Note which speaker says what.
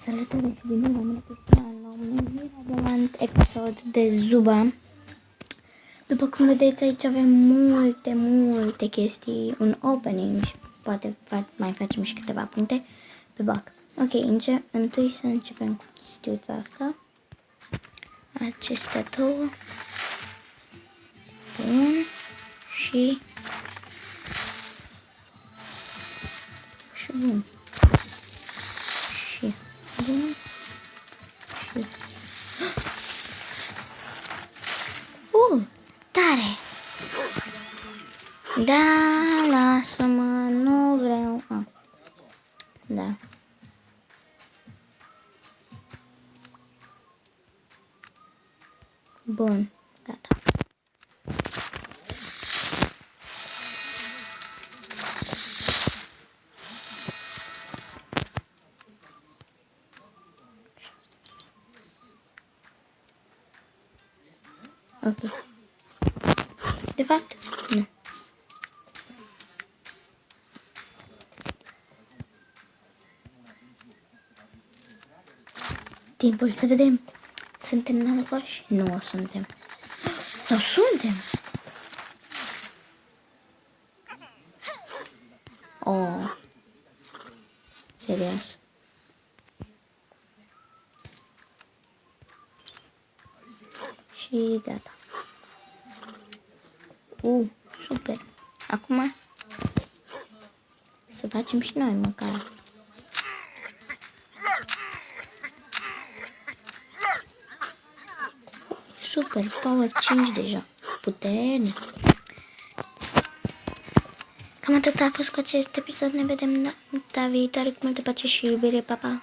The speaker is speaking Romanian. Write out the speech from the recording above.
Speaker 1: Salutare și bine v-am repetat la un mirabolant episod de Zuba. După cum vedeți, aici avem multe chestii, un opening și poate mai facem și câteva puncte pe bac. Ok, întâi să începem cu chestiuța asta. Acestea două. Bun. Și bun. Bun. Tare! Da, lasă-mă, nu vreau. Da. Bun, gata. Ok. De fapt, nu. Timpul să vedem. Suntem norocoși? Nu suntem. Sau suntem? Oh. Serios. Și gata. Super. Acum să facem și noi măcar. Super, power 5 deja. Puternic. Cam atât a fost cu acest episod. Ne vedem data viitoare cu multă pace și iubire. Pa, pa!